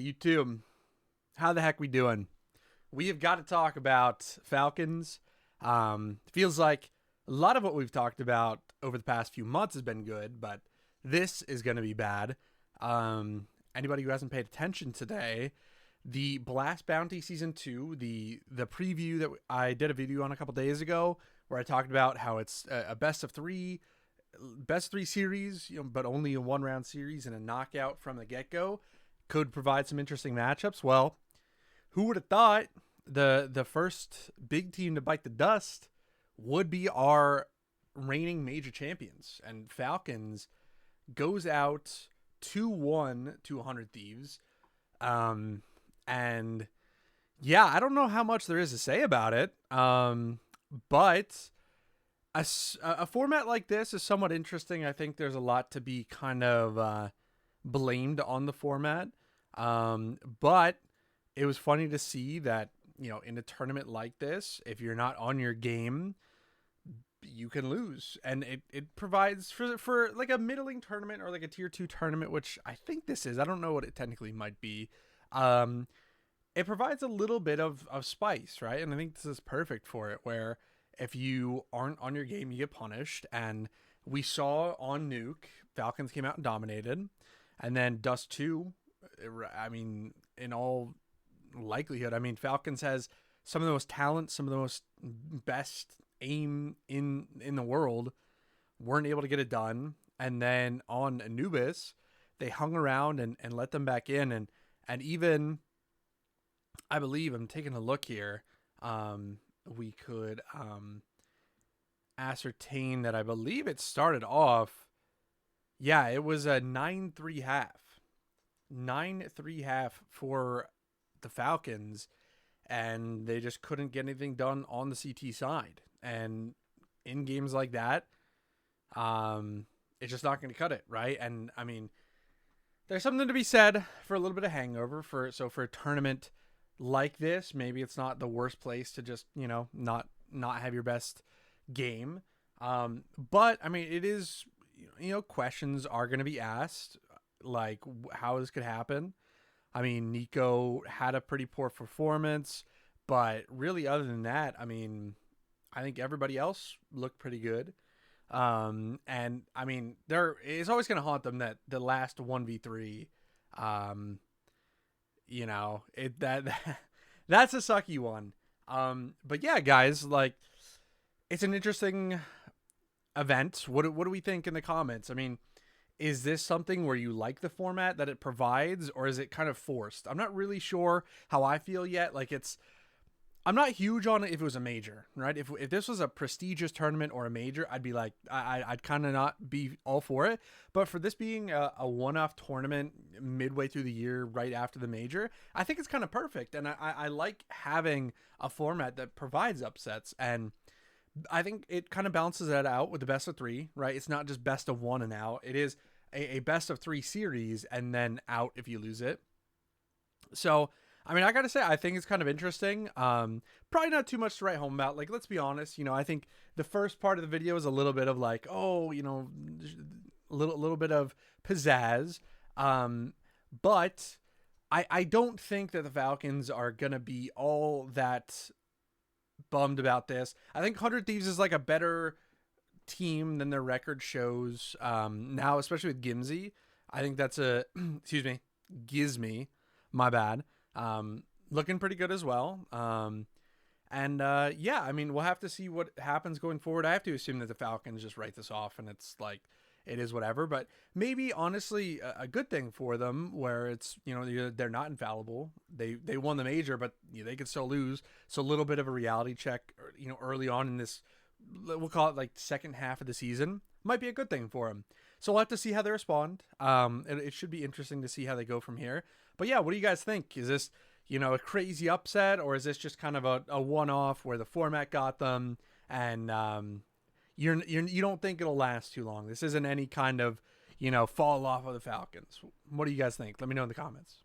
YouTube. How the heck we doing? We have got to talk about Falcons. Feels like a lot of what we've talked about over the past few months has been good, but this is going to be bad. Anybody who hasn't paid attention today, the Blast Bounty Season 2, the preview that I did a video on a couple days ago, where I talked about how it's a best of three series, but only a one round series and a knockout from the get go, could provide some interesting matchups. Well, who would have thought the first big team to bite the dust would be our reigning major champions, and Falcons goes out 2-1 to 100 Thieves. And yeah, I don't know how much there is to say about it. But a format like this is somewhat interesting. I think there's a lot to be kind of blamed on the format. But it was funny to see that, in a tournament like this, if you're not on your game, you can lose. And it provides for like a middling tournament or like a tier 2 tournament, which I think this is. I don't know what it technically might be. It provides a little bit of spice, right? And I think this is perfect for it, where if you aren't on your game, you get punished. And we saw on Nuke, Falcons came out and dominated. And then Dust 2, in all likelihood, Falcons has some of the most talent, some of the most best aim in the world, weren't able to get it done. And then on Anubis, they hung around and let them back in. And even, I believe, I'm taking a look here, we could ascertain that I believe it started off, it was a 9-3 half. 9-3 half for the Falcons, and they just couldn't get anything done on the CT side. And in games like that, it's just not going to cut it, right? And there's something to be said for a little bit of hangover for a tournament like this. Maybe it's not the worst place to just, not have your best game. But it is, questions are going to be asked, like how this could happen. Nico had a pretty poor performance, but really other than that, I think everybody else looked pretty good. And there is always going to haunt them that the last 1v3, that's a sucky one. But yeah, guys, like, it's an interesting event. What do we think in the comments? Is this something where you like the format that it provides, or is it kind of forced? I'm not really sure how I feel yet. Like, I'm not huge on it if it was a major, right? If this was a prestigious tournament or a major, I'd be like, I'd kind of not be all for it. But for this being a one-off tournament midway through the year, right after the major, I think it's kind of perfect. And I like having a format that provides upsets. And I think it kind of balances that out with the best of 3, right? It's not just best of 1 and out. It is a best of 3 series and then out if you lose it. So, I got to say, I think it's kind of interesting. Probably not too much to write home about. Like, let's be honest. I think the first part of the video is a little bit of like, a little bit of pizzazz. But I don't think that the Falcons are going to be all that bummed about this. I think 100 Thieves is like a better team than their record shows now, especially with Gimsy. I think that's Gizmy, my bad. Looking pretty good as well. We'll have to see what happens going forward. I have to assume that the Falcons just write this off and it's like, it is whatever, but maybe honestly a good thing for them, where it's, they're not infallible. They won the major, but they could still lose. So a little bit of a reality check, early on in this, we'll call it like second half of the season, might be a good thing for them. So we'll have to see how they respond. It should be interesting to see how they go from here. But yeah, what do you guys think? Is this, a crazy upset, or is this just kind of a one-off where the format got them and you don't think it'll last too long? This isn't any kind of, fall off of the Falcons. What do you guys think? Let me know in the comments.